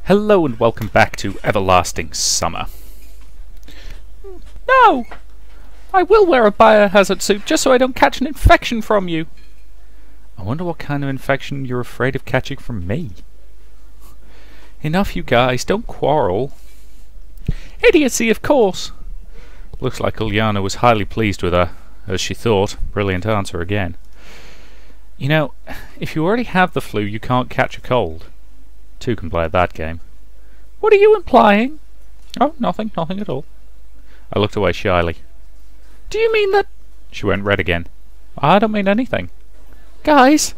Hello and welcome back to Everlasting Summer. No! I will wear a biohazard suit just so I don't catch an infection from you. I wonder what kind of infection you're afraid of catching from me. Enough, you guys, don't quarrel. Idiocy, of course. Looks like Uliana was highly pleased with her, as she thought. Brilliant answer again. You know, if you already have the flu, you can't catch a cold. Two can play at that game. What are you implying? Oh, nothing at all. I looked away shyly. Do you mean that... She went red again. I don't mean anything. Guys!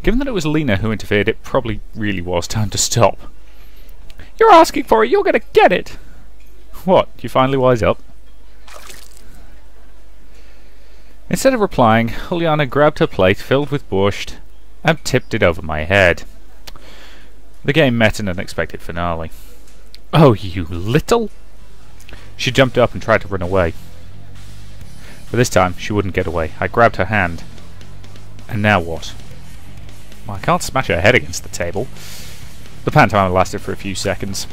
Given that it was Lena who interfered, it probably really was time to stop. You're asking for it, you're gonna get it! What, you finally wise up? Instead of replying, Juliana grabbed her plate filled with borscht and tipped it over my head. The game met an unexpected finale. Oh, you little... She jumped up and tried to run away. But this time, she wouldn't get away. I grabbed her hand. And now what? Well, I can't smash her head against the table. The pantomime lasted for a few seconds.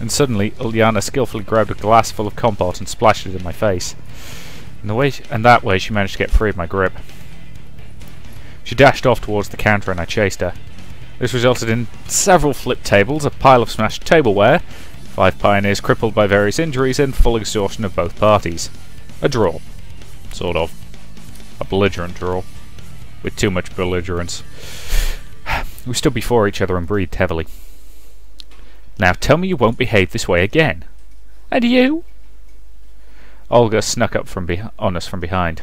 And suddenly, Uliana skillfully grabbed a glass full of compote and splashed it in my face. And that way, she managed to get free of my grip. She dashed off towards the counter and I chased her. This resulted in several flipped tables, a pile of smashed tableware, 5 pioneers crippled by various injuries, and full exhaustion of both parties. A draw. Sort of. A belligerent draw. With too much belligerence. We stood before each other and breathed heavily. Now tell me you won't behave this way again. And you? Olga snuck up on us from behind.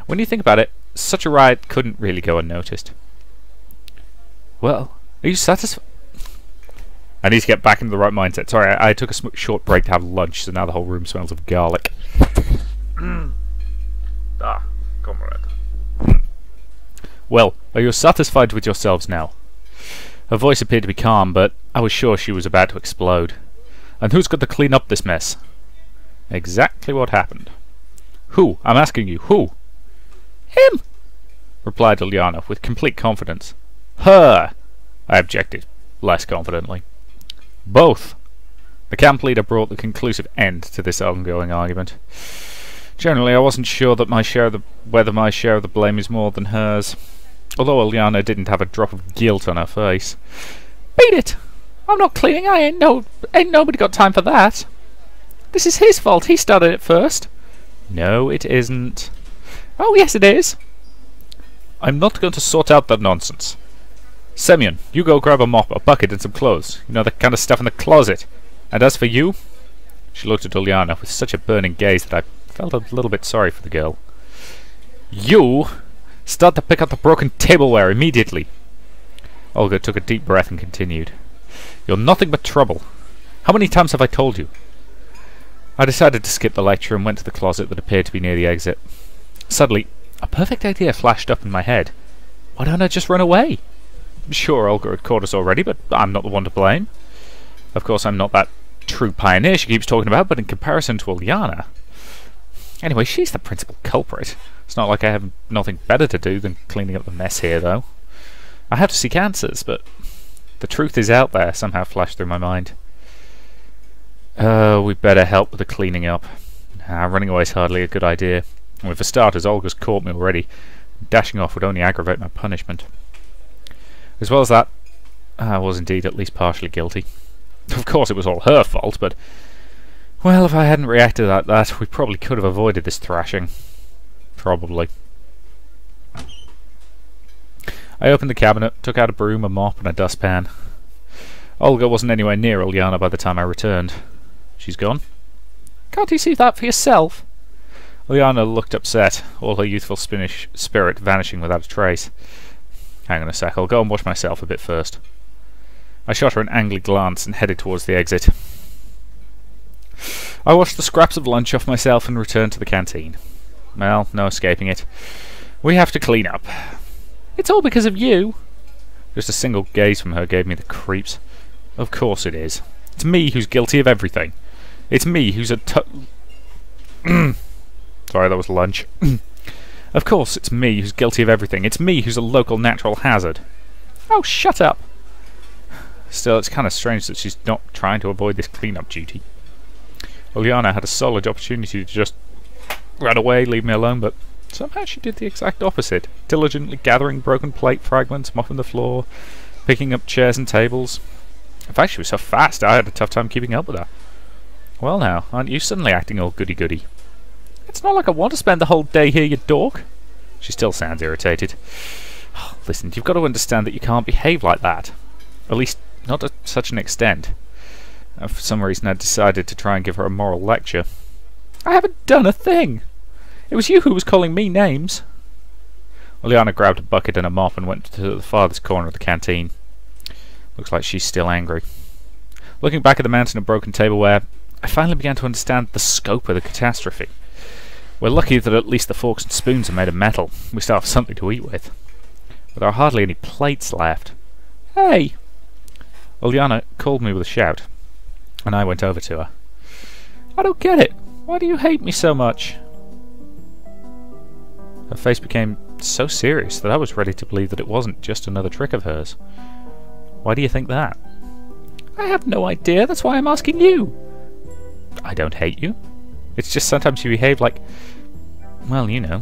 When you think about it, such a riot couldn't really go unnoticed. Well, are you satisfied? I need to get back into the right mindset. Sorry, I took a short break to have lunch, so now the whole room smells of garlic. Comrade. Well, are you satisfied with yourselves now? Her voice appeared to be calm, but I was sure she was about to explode. And who's got to clean up this mess? Exactly what happened. Who? I'm asking you, who? Him! Replied Uliana with complete confidence. Her! I objected, less confidently. Both! The camp leader brought the conclusive end to this ongoing argument. Generally, I wasn't sure that whether my share of the blame is more than hers, although Uliana didn't have a drop of guilt on her face. Beat it! I'm not cleaning, ain't nobody got time for that. This is his fault, he started it first. No, it isn't. Oh, yes it is. I'm not going to sort out that nonsense. Semyon, you go grab a mop, a bucket and some clothes. You know, that kind of stuff in the closet. And as for you... She looked at Uliana with such a burning gaze that I felt a little bit sorry for the girl. You! Start to pick up the broken tableware immediately! Olga took a deep breath and continued. You're nothing but trouble. How many times have I told you? I decided to skip the lecture and went to the closet that appeared to be near the exit. Suddenly, a perfect idea flashed up in my head. Why don't I just run away? Sure, Olga had caught us already, but I'm not the one to blame. Of course, I'm not that true pioneer she keeps talking about, but in comparison to Uliana... Anyway, she's the principal culprit. It's not like I have nothing better to do than cleaning up the mess here, though. I have to seek answers, but the truth is out there, somehow flashed through my mind. We'd better help with the cleaning up. Running away is hardly a good idea. And for starters, Olga's caught me already. Dashing off would only aggravate my punishment. As well as that, I was indeed at least partially guilty. Of course it was all her fault, but... Well, if I hadn't reacted like that, we probably could have avoided this thrashing. Probably. I opened the cabinet, took out a broom, a mop, and a dustpan. Olga wasn't anywhere near Uliana by the time I returned. She's gone? Can't you see that for yourself? Uliana looked upset, all her youthful spirit vanishing without a trace. Hang on a sec, I'll go and wash myself a bit first. I shot her an angry glance and headed towards the exit. I washed the scraps of lunch off myself and returned to the canteen. Well, no escaping it. We have to clean up. It's all because of you. Just a single gaze from her gave me the creeps. Of course it is. It's me who's guilty of everything. It's me who's a Sorry, that was lunch. Of course it's me who's guilty of everything. It's me who's a local natural hazard. Oh, shut up. Still, it's kind of strange that she's not trying to avoid this clean-up duty. Uliana had a solid opportunity to just run away, leave me alone, but somehow she did the exact opposite, diligently gathering broken plate fragments, mopping the floor, picking up chairs and tables. In fact, she was so fast I had a tough time keeping up with her. Well now, aren't you suddenly acting all goody-goody? It's not like I want to spend the whole day here, you dork. She still sounds irritated. Listen, you've got to understand that you can't behave like that. At least, not to such an extent. For some reason I decided to try and give her a moral lecture. I haven't done a thing! It was you who was calling me names. Uliana grabbed a bucket and a mop and went to the farthest corner of the canteen. Looks like she's still angry. Looking back at the mountain of broken tableware, I finally began to understand the scope of the catastrophe. We're lucky that at least the forks and spoons are made of metal. We still have something to eat with. But there are hardly any plates left. Hey! Uliana called me with a shout, and I went over to her. I don't get it. Why do you hate me so much? Her face became so serious that I was ready to believe that it wasn't just another trick of hers. Why do you think that? I have no idea. That's why I'm asking you. I don't hate you. It's just sometimes you behave like... well, you know.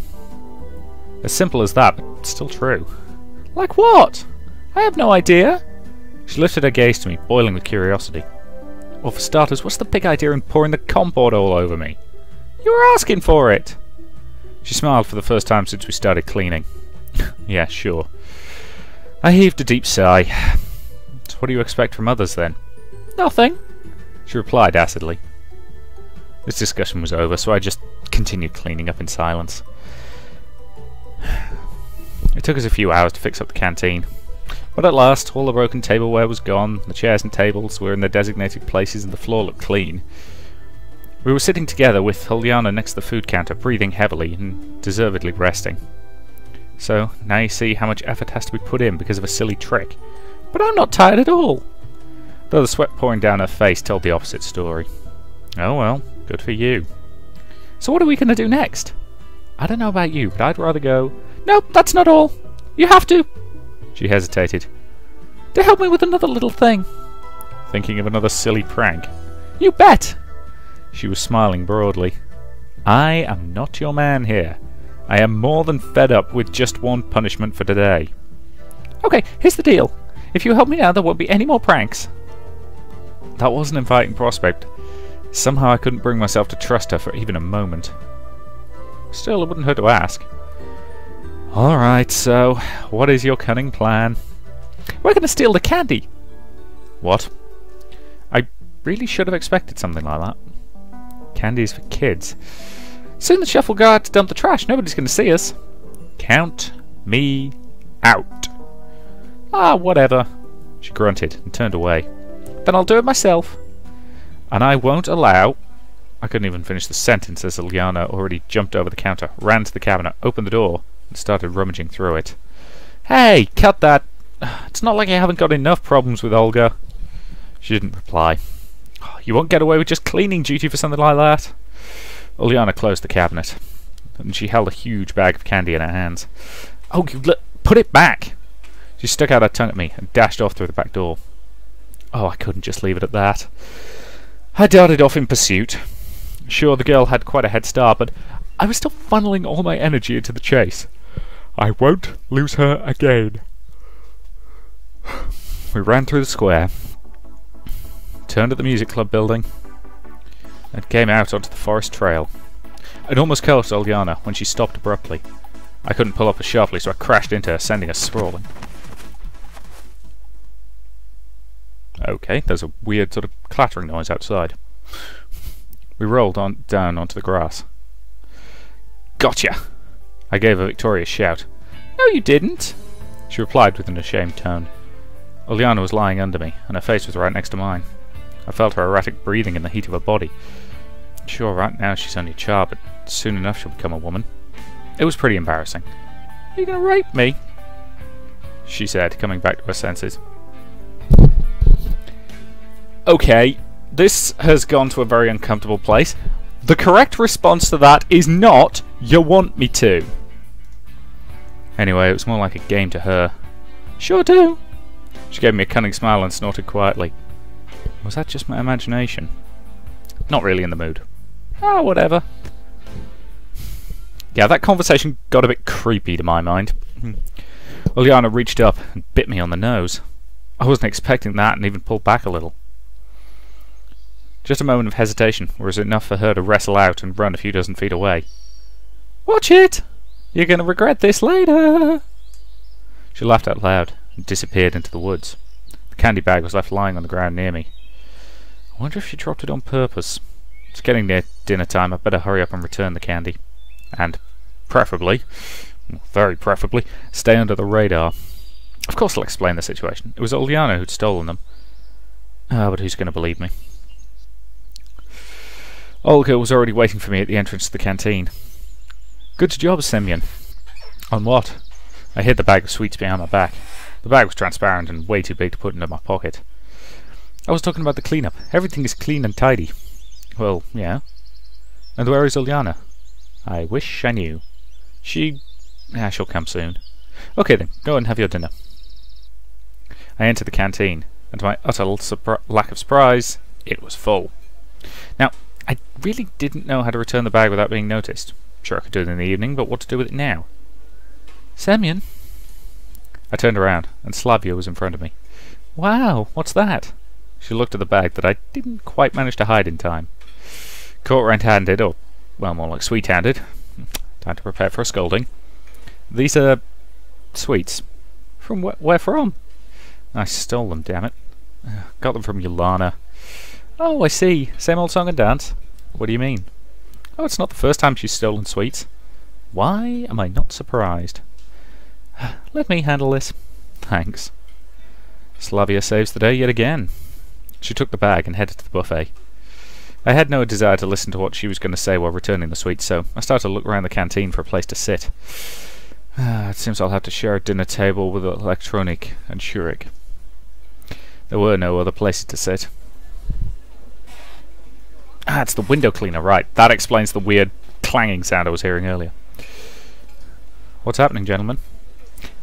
As simple as that, but still true. Like what? I have no idea. She lifted her gaze to me, boiling with curiosity. Well, for starters, what's the big idea in pouring the compote all over me? You were asking for it. She smiled for the first time since we started cleaning. Yeah, sure. I heaved a deep sigh. So what do you expect from others, then? Nothing, she replied acidly. This discussion was over, so I just continued cleaning up in silence. It took us a few hours to fix up the canteen. But at last, all the broken tableware was gone, the chairs and tables were in their designated places and the floor looked clean. We were sitting together with Uliana next to the food counter, breathing heavily and deservedly resting. So, now you see how much effort has to be put in because of a silly trick. But I'm not tired at all! Though the sweat pouring down her face told the opposite story. Oh well, good for you. So what are we going to do next? I don't know about you, but I'd rather go... Nope, that's not all! You have to... She hesitated. To help me with another little thing. Thinking of another silly prank? You bet! She was smiling broadly. I am not your man here. I am more than fed up with just one punishment for today. Okay, here's the deal. If you help me now, there won't be any more pranks. That was an inviting prospect. Somehow I couldn't bring myself to trust her for even a moment. Still, it wouldn't hurt to ask. Alright, so, what is your cunning plan? We're going to steal the candy! What? I really should have expected something like that. Candy is for kids. Soon the chef will go out to dump the trash. Nobody's going to see us. Count me out. Ah, whatever. She grunted and turned away. Then I'll do it myself. And I won't allow... I couldn't even finish the sentence as Uliana already jumped over the counter, ran to the cabinet, opened the door, and started rummaging through it. Hey, cut that! It's not like I haven't got enough problems with Olga. She didn't reply. You won't get away with just cleaning duty for something like that. Uliana closed the cabinet, and she held a huge bag of candy in her hands. Oh, put it back! She stuck out her tongue at me and dashed off through the back door. Oh, I couldn't just leave it at that. I darted off in pursuit. Sure, the girl had quite a head start, but I was still funneling all my energy into the chase. I won't lose her again. We ran through the square, turned at the music club building, and came out onto the forest trail. I'd almost caught Uliana when she stopped abruptly. I couldn't pull up as sharply, so I crashed into her, sending us sprawling. Okay, there's a weird sort of clattering noise outside. We rolled down onto the grass. Gotcha! I gave a victorious shout. No, you didn't! She replied with an ashamed tone. Uliana was lying under me, and her face was right next to mine. I felt her erratic breathing in the heat of her body. Sure, right now she's only a child, but soon enough she'll become a woman. It was pretty embarrassing. Are you gonna rape me? She said, coming back to her senses. Okay, this has gone to a very uncomfortable place. The correct response to that is not, you want me to. Anyway, it was more like a game to her. Sure do. She gave me a cunning smile and snorted quietly. Was that just my imagination? Not really in the mood. Ah, whatever. Yeah, that conversation got a bit creepy to my mind. Uliana reached up and bit me on the nose. I wasn't expecting that and even pulled back a little. Just a moment of hesitation was enough for her to wrestle out and run a few dozen feet away. Watch it! You're going to regret this later! She laughed out loud and disappeared into the woods. The candy bag was left lying on the ground near me. I wonder if she dropped it on purpose. It's getting near dinner time. I'd better hurry up and return the candy. And preferably, very preferably, stay under the radar. Of course I'll explain the situation. It was Uliana who'd stolen them. But who's going to believe me? Olga was already waiting for me at the entrance to the canteen. Good job, Semyon. On what? I hid the bag of sweets behind my back. The bag was transparent and way too big to put into my pocket. I was talking about the cleanup. Everything is clean and tidy. Well, yeah. And where is Uliana? I wish I knew. She'll come soon. Okay then, go and have your dinner. I entered the canteen, and to my utter lack of surprise, it was full. Now, I really didn't know how to return the bag without being noticed. Sure, I could do it in the evening, but what to do with it now? Semyon? I turned around, and Slavia was in front of me. Wow, what's that? She looked at the bag that I didn't quite manage to hide in time. Caught red-handed, or, well, more like sweet-handed. Time to prepare for a scolding. These are sweets. From where from? I stole them, damn it. Got them from Yolana. Oh, I see. Same old song and dance. What do you mean? Oh, it's not the first time she's stolen sweets. Why am I not surprised? Let me handle this. Thanks. Slavia saves the day yet again. She took the bag and headed to the buffet. I had no desire to listen to what she was going to say while returning the sweets, so I started to look around the canteen for a place to sit. It seems I'll have to share a dinner table with Electronic and Shurik. There were no other places to sit. It's the window cleaner, right. That explains the weird clanging sound I was hearing earlier. What's happening, gentlemen?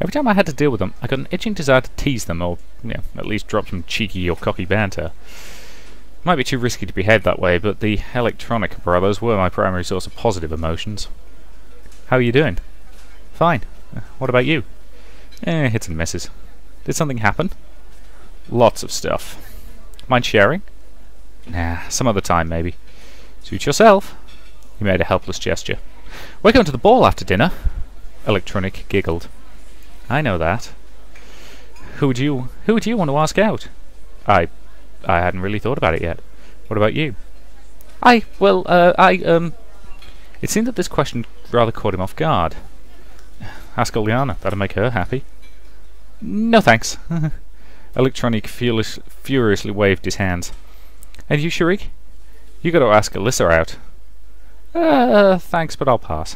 Every time I had to deal with them, I got an itching desire to tease them, or, at least drop some cheeky or cocky banter. Might be too risky to behave that way, but the Electronic brothers were my primary source of positive emotions. How are you doing? Fine. What about you? Hits and misses. Did something happen? Lots of stuff. Mind sharing? Nah, some other time, maybe. Suit yourself. He made a helpless gesture. We're going to the ball after dinner. Electronic giggled. I know that. Who would you want to ask out? I hadn't really thought about it yet. What about you? It seemed that this question rather caught him off guard. Ask Uliana, that'll make her happy. No thanks. Electronic furiously waved his hands. And you, Shurik? You got to ask Alyssa out. Thanks, but I'll pass.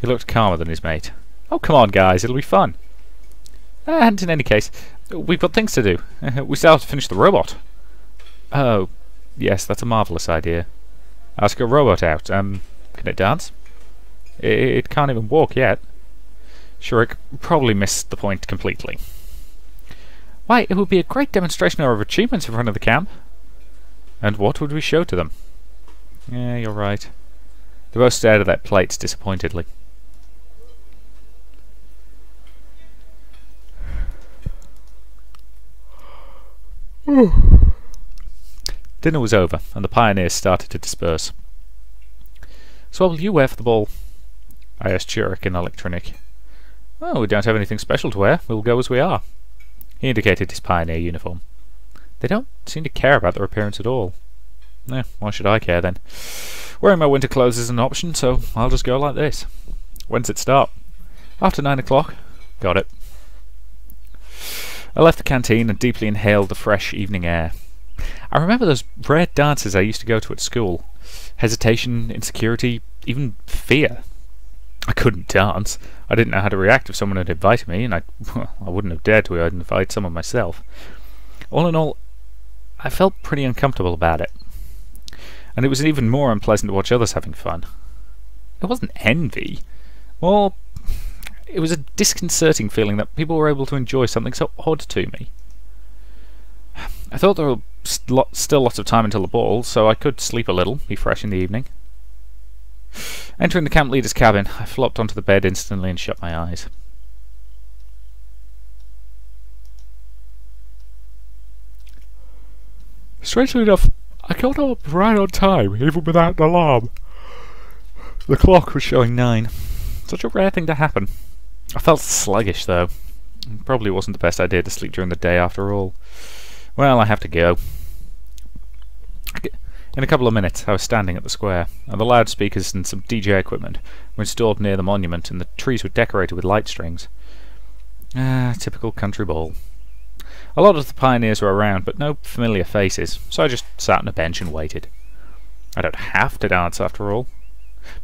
He looked calmer than his mate. Oh, come on, guys, it'll be fun. And in any case, we've got things to do. We still have to finish the robot. Oh, yes, that's a marvellous idea. Ask a robot out. Can it dance? It can't even walk yet. Shurik probably missed the point completely. Why, it would be a great demonstration of our achievements in front of the camp. And what would we show to them? Yeah, you're right. They both stared at their plates disappointedly. Dinner was over, and the pioneers started to disperse. So what will you wear for the ball? I asked Shurik and Electronic. Oh, we don't have anything special to wear. We'll go as we are. He indicated his pioneer uniform. They don't seem to care about their appearance at all. Why should I care then? Wearing my winter clothes is an option, so I'll just go like this. When's it start? After 9 o'clock. Got it. I left the canteen and deeply inhaled the fresh evening air. I remember those rare dances I used to go to at school. Hesitation, insecurity, even fear. I couldn't dance. I didn't know how to react if someone had invited me, and I wouldn't have dared to invite someone myself. All in all, I felt pretty uncomfortable about it. And it was even more unpleasant to watch others having fun. It wasn't envy. Well, it was a disconcerting feeling that people were able to enjoy something so odd to me. I thought there were still lots of time until the ball, so I could sleep a little, be fresh in the evening. Entering the camp leader's cabin, I flopped onto the bed instantly and shut my eyes. Strangely enough, I got up right on time, even without an alarm. The clock was showing 9. Such a rare thing to happen. I felt sluggish, though. It probably wasn't the best idea to sleep during the day after all. Well, I have to go. In a couple of minutes, I was standing at the square, and the loudspeakers and some DJ equipment were installed near the monument, and the trees were decorated with light strings. Typical country ball. A lot of the pioneers were around, but no familiar faces, so I just sat on a bench and waited. I don't have to dance after all.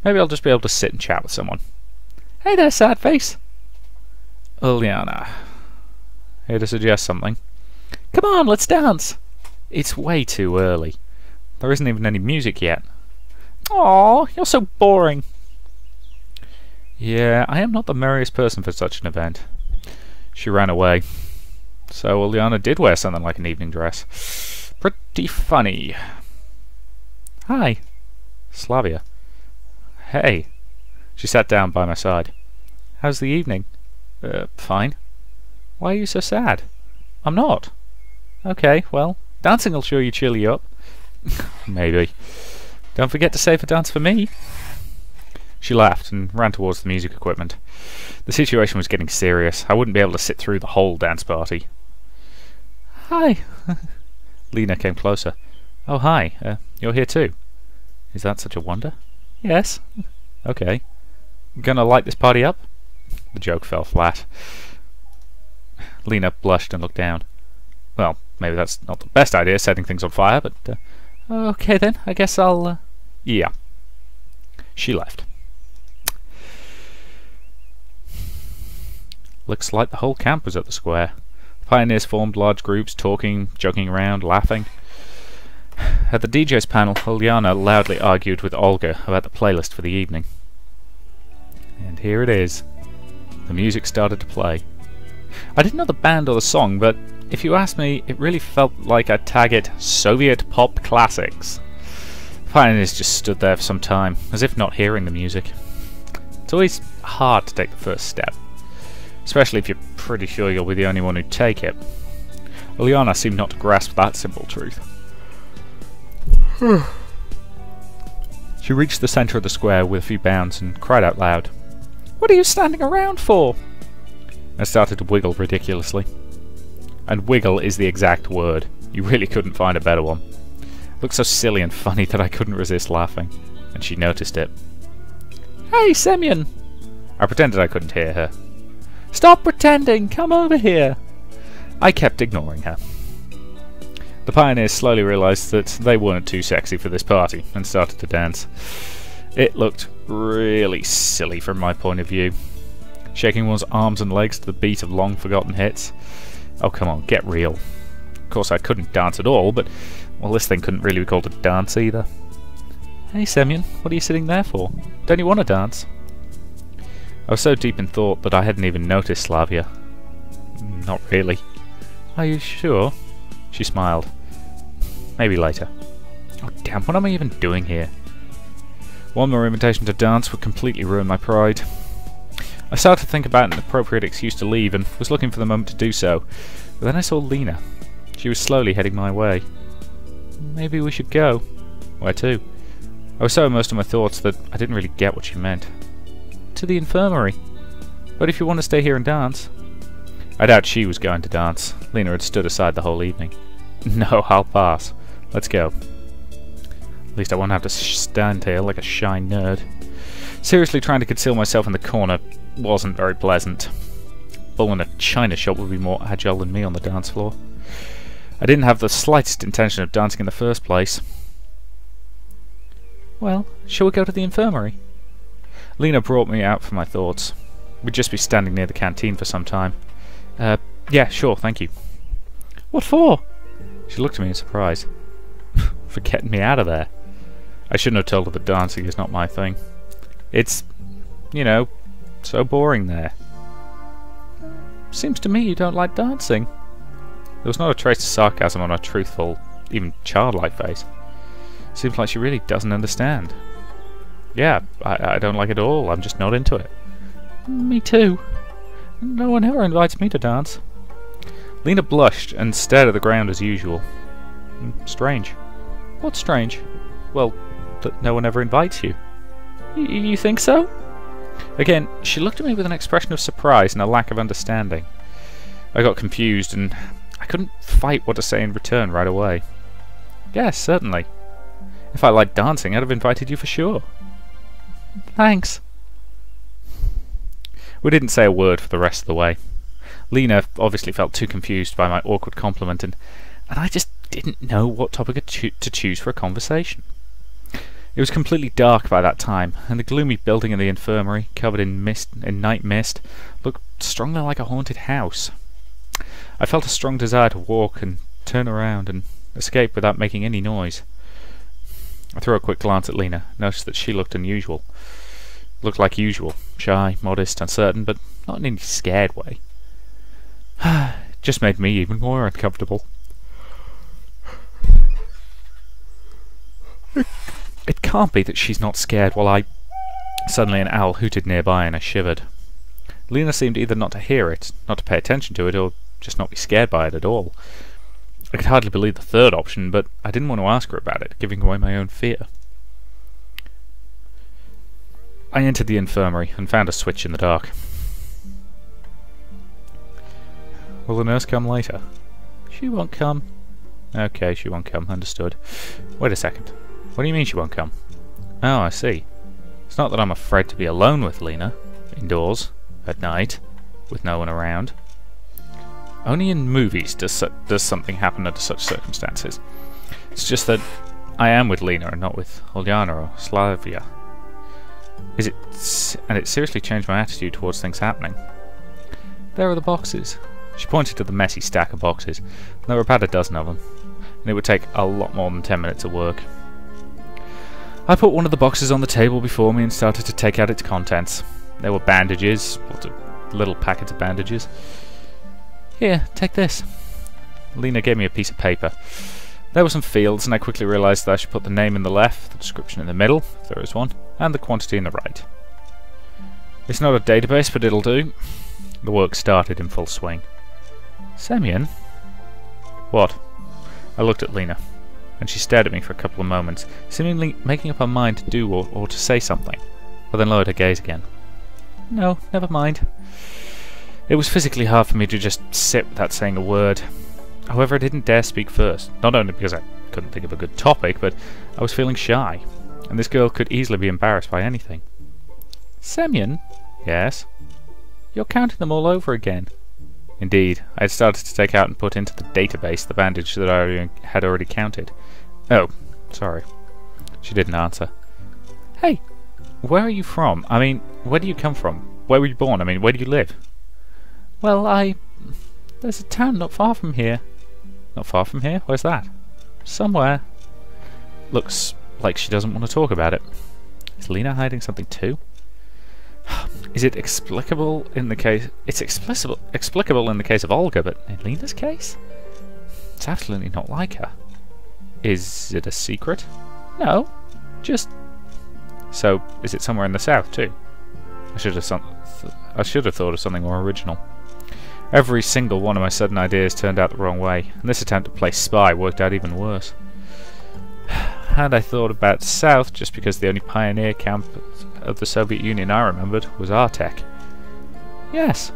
Maybe I'll just be able to sit and chat with someone. Hey there, sad face! Uliana. Here to suggest something. Come on, let's dance! It's way too early. There isn't even any music yet. Aw, you're so boring. Yeah, I am not the merriest person for such an event. She ran away. So Uliana did wear something like an evening dress. Pretty funny. Hi. Slavia. Hey. She sat down by my side. How's the evening? Fine. Why are you so sad? I'm not. Okay, well, dancing will sure you cheer you up. Maybe. Don't forget to save a dance for me. She laughed and ran towards the music equipment. The situation was getting serious. I wouldn't be able to sit through the whole dance party. Hi. Lena came closer. Oh, hi. You're here too. Is that such a wonder? Yes. Okay. Gonna light this party up? The joke fell flat. Lena blushed and looked down. Well, maybe that's not the best idea, setting things on fire, but... okay then, I guess I'll... Yeah. She left. Looks like the whole camp was at the square. Pioneers formed large groups, talking, joking around, laughing. At the DJ's panel, Uliana loudly argued with Olga about the playlist for the evening. And here it is. The music started to play. I didn't know the band or the song, but if you ask me, it really felt like I'd tag it Soviet pop classics. The pioneers just stood there for some time, as if not hearing the music. It's always hard to take the first step, especially if you're pretty sure you'll be the only one who'd take it. Uliana seemed not to grasp that simple truth. She reached the centre of the square with a few bounds and cried out loud, "What are you standing around for?" And started to wiggle ridiculously. And wiggle is the exact word. You really couldn't find a better one. It looked so silly and funny that I couldn't resist laughing, and she noticed it. Hey, Semyon! I pretended I couldn't hear her. Stop pretending! Come over here! I kept ignoring her. The pioneers slowly realised that they weren't too sexy for this party, and started to dance. It looked really silly from my point of view. Shaking one's arms and legs to the beat of long-forgotten hits. Oh, come on, get real. Of course, I couldn't dance at all, but, well, this thing couldn't really be called a dance either. Hey, Semyon, what are you sitting there for? Don't you want to dance? I was so deep in thought that I hadn't even noticed Slavia. Not really. Are you sure? She smiled. Maybe later. Oh, damn, what am I even doing here? One more invitation to dance would completely ruin my pride. I started to think about an appropriate excuse to leave and was looking for the moment to do so, but then I saw Lena. She was slowly heading my way. Maybe we should go. Where to? I was so immersed in my thoughts that I didn't really get what she meant. To the infirmary. But if you want to stay here and dance... I doubt she was going to dance. Lena had stood aside the whole evening. No, I'll pass. Let's go. At least I won't have to stand here like a shy nerd. Seriously trying to conceal myself in the corner wasn't very pleasant. Bull in a china shop would be more agile than me on the dance floor. I didn't have the slightest intention of dancing in the first place. Well, shall we go to the infirmary? Lena brought me out from my thoughts. We'd just be standing near the canteen for some time. Yeah, sure, thank you. What for? She looked at me in surprise. For getting me out of there. I shouldn't have told her that dancing is not my thing. It's, you know, so boring there. Seems to me you don't like dancing. There was not a trace of sarcasm on her truthful, even childlike face. Seems like she really doesn't understand. Yeah, I don't like it at all. I'm just not into it. Me too. No one ever invites me to dance. Lena blushed and stared at the ground as usual. Strange. What's strange? Well, that no one ever invites you. You think so? Again, she looked at me with an expression of surprise and a lack of understanding. I got confused and I couldn't fight what to say in return right away. Yes, certainly. If I liked dancing, I'd have invited you for sure. Thanks. We didn't say a word for the rest of the way. Lena obviously felt too confused by my awkward compliment, and I just didn't know what topic to choose for a conversation. It was completely dark by that time, and the gloomy building in the infirmary, covered in night mist, looked strongly like a haunted house. I felt a strong desire to walk and turn around and escape without making any noise. I threw a quick glance at Lena, noticed that she looked unusual. Looked like usual, shy, modest, uncertain, but not in any scared way. Just made me even more uncomfortable. It can't be that she's not scared while I... Suddenly an owl hooted nearby and I shivered. Lena seemed either not to hear it, not to pay attention to it, or just not be scared by it at all. I could hardly believe the third option, but I didn't want to ask her about it, giving away my own fear. I entered the infirmary and found a switch in the dark. Will the nurse come later? She won't come. Okay, she won't come, understood. Wait a second. What do you mean she won't come? Oh, I see. It's not that I'm afraid to be alone with Lena, indoors, at night, with no one around. Only in movies does something happen under such circumstances. It's just that I am with Lena and not with Ulyana or Slavia. And it seriously changed my attitude towards things happening. There are the boxes. She pointed to the messy stack of boxes. There were about a dozen of them, and it would take a lot more than 10 minutes of work. I put one of the boxes on the table before me and started to take out its contents. There were bandages, lots of little packets of bandages. Here, take this. Lena gave me a piece of paper. There were some fields, and I quickly realised that I should put the name in the left, the description in the middle, if there is one, and the quantity in the right. It's not a database, but it'll do. The work started in full swing. Semyon? What? I looked at Lena, and she stared at me for a couple of moments, seemingly making up her mind to do or to say something, but then lowered her gaze again. No, never mind. It was physically hard for me to just sit without saying a word. However, I didn't dare speak first, not only because I couldn't think of a good topic, but I was feeling shy, and this girl could easily be embarrassed by anything. Semyon? Yes? You're counting them all over again. Indeed, I had started to take out and put into the database the bandage that I had already counted. Oh, sorry. She didn't answer. Hey, where are you from? I mean, where do you come from? Where were you born? I mean, where do you live? Well, there's a town not far from here. Not far from here? Where's that? Somewhere. Looks like she doesn't want to talk about it. Is Lena hiding something too? Is it explicable in the case... It's explicable in the case of Olga, but in Lena's case? It's absolutely not like her. Is it a secret? No, just... So, is it somewhere in the south too? I should have thought of something more original. Every single one of my sudden ideas turned out the wrong way, and this attempt to play spy worked out even worse. Had I thought about south just because the only pioneer camp of the Soviet Union I remembered was Artek? Yes.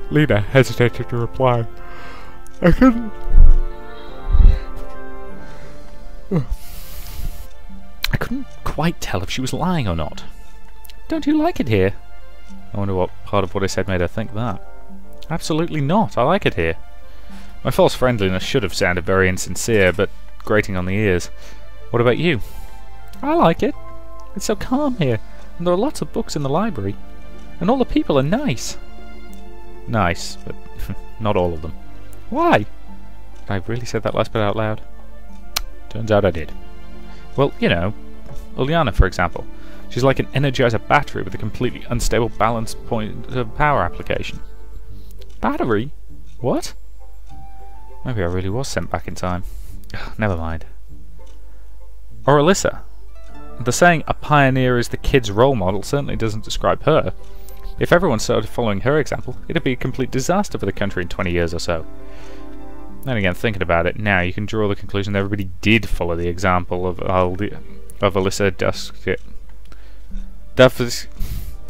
Lena hesitated to reply. I couldn't... I couldn't quite tell if she was lying or not. Don't you like it here? I wonder what part of what I said made her think that. Absolutely not. I like it here. My false friendliness should have sounded very insincere, but grating on the ears. What about you? I like it. It's so calm here, and there are lots of books in the library, and all the people are nice. Nice, but not all of them. Why? Did I really say that last bit out loud? Turns out I did. Well, you know, Ulyana, for example. She's like an Energizer battery with a completely unstable balance point of power application. Battery? What? Maybe I really was sent back in time. Never mind. Or Alyssa. The saying, a pioneer is the kid's role model, certainly doesn't describe her. If everyone started following her example, it'd be a complete disaster for the country in 20 years or so. Then again, thinking about it now, you can draw the conclusion that everybody did follow the example of Alyssa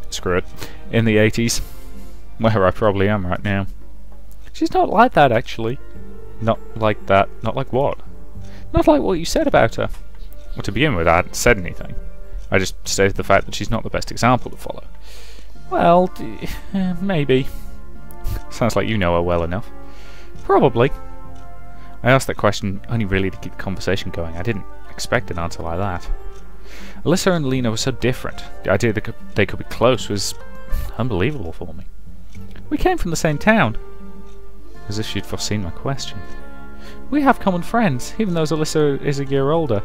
screw it, in the 80s, where I probably am right now. She's not like that, actually. Not like that. Not like what? Not like what you said about her. Well, to begin with, I hadn't said anything. I just stated the fact that she's not the best example to follow. Well, maybe. Sounds like you know her well enough. Probably. I asked that question only really to keep the conversation going. I didn't expect an answer like that. Alyssa and Lena were so different. The idea that they could be close was unbelievable for me. We came from the same town. As if she'd foreseen my question. We have common friends, even though Alyssa is a year older.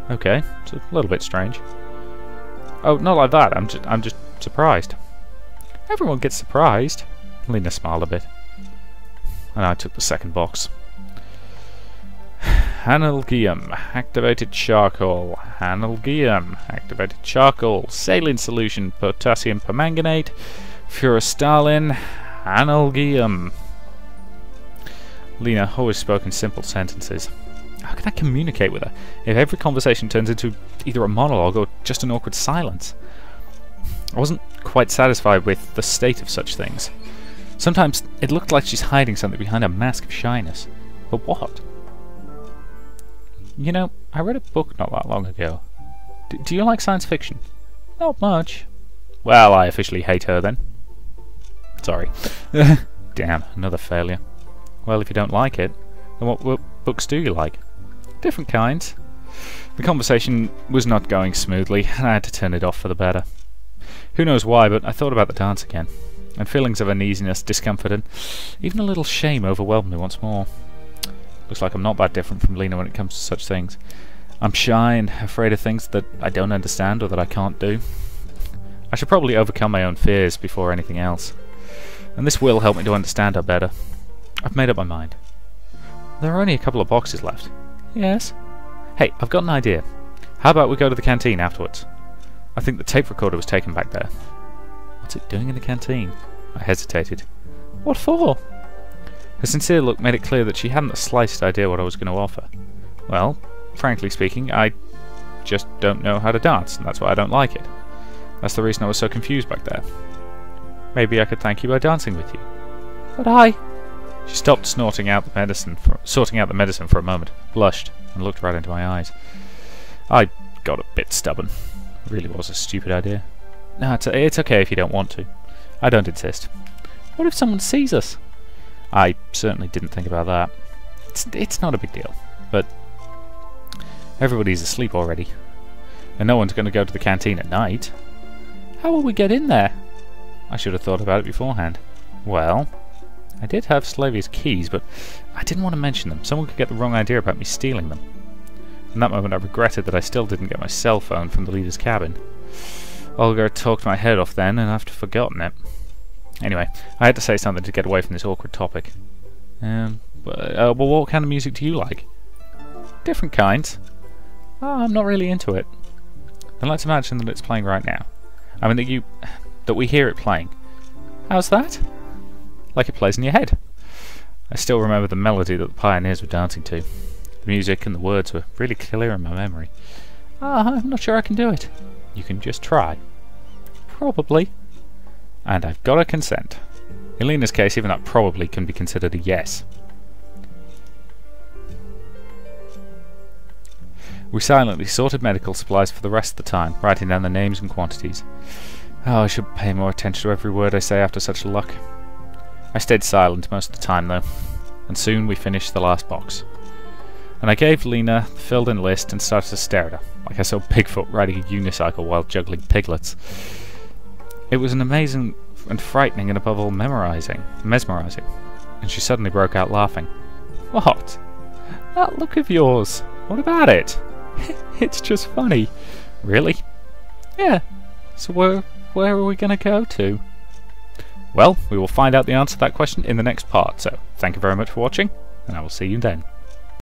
Okay, it's a little bit strange. Oh, not like that. I'm just surprised. Everyone gets surprised. Lena smiled a bit. And I took the second box. Analgium, activated charcoal. Analgium, activated charcoal. Saline solution, potassium permanganate. Furostalin, analgium. Lena always spoke in simple sentences. How can I communicate with her if every conversation turns into either a monologue or just an awkward silence? I wasn't quite satisfied with the state of such things. Sometimes it looked like she's hiding something behind a mask of shyness. But what? You know, I read a book not that long ago. Do you like science fiction? Not much. Well, I officially hate her then. Sorry. Damn, another failure. Well, if you don't like it, then what books do you like? Different kinds. The conversation was not going smoothly, and I had to turn it off for the better. Who knows why, but I thought about the dance again, and feelings of uneasiness, discomfort, and even a little shame overwhelmed me once more. Looks like I'm not that different from Lena when it comes to such things. I'm shy and afraid of things that I don't understand or that I can't do. I should probably overcome my own fears before anything else, and this will help me to understand her better. I've made up my mind. There are only a couple of boxes left. Yes? Hey, I've got an idea. How about we go to the canteen afterwards? I think the tape recorder was taken back there. What's it doing in the canteen? I hesitated. What for? Her sincere look made it clear that she hadn't the slightest idea what I was going to offer. Well, frankly speaking, I just don't know how to dance, and that's why I don't like it. That's the reason I was so confused back there. Maybe I could thank you by dancing with you. But I... She stopped sorting out the medicine for a moment, blushed, and looked right into my eyes. I got a bit stubborn. It really was a stupid idea. No, it's okay if you don't want to. I don't insist. What if someone sees us? I certainly didn't think about that. It's not a big deal, but everybody's asleep already, and no one's going to go to the canteen at night. How will we get in there? I should have thought about it beforehand. Well... I did have Slavia's keys, but I didn't want to mention them. Someone could get the wrong idea about me stealing them. In that moment I regretted that I still didn't get my cell phone from the leader's cabin. Olga talked my head off then, and I've forgotten it. Anyway, I had to say something to get away from this awkward topic. Well, what kind of music do you like? Different kinds. Oh, I'm not really into it. Then let's imagine that it's playing right now. I mean that we hear it playing. How's that? Like it plays in your head. I still remember the melody that the pioneers were dancing to. The music and the words were really clear in my memory. I'm not sure I can do it. You can just try. Probably. And I've got a consent. In Lena's case, even that probably can be considered a yes. We silently sorted medical supplies for the rest of the time, writing down the names and quantities. Oh, I should pay more attention to every word I say after such luck. I stayed silent most of the time though, and soon we finished the last box. And I gave Lena the filled-in list and started to stare at her, like I saw Bigfoot riding a unicycle while juggling piglets. It was an amazing and frightening and above all mesmerizing, and she suddenly broke out laughing. What? That look of yours! What about it? It's just funny. Really? Yeah. So where are we gonna go to? Well, we will find out the answer to that question in the next part, so thank you very much for watching, and and I will see you then.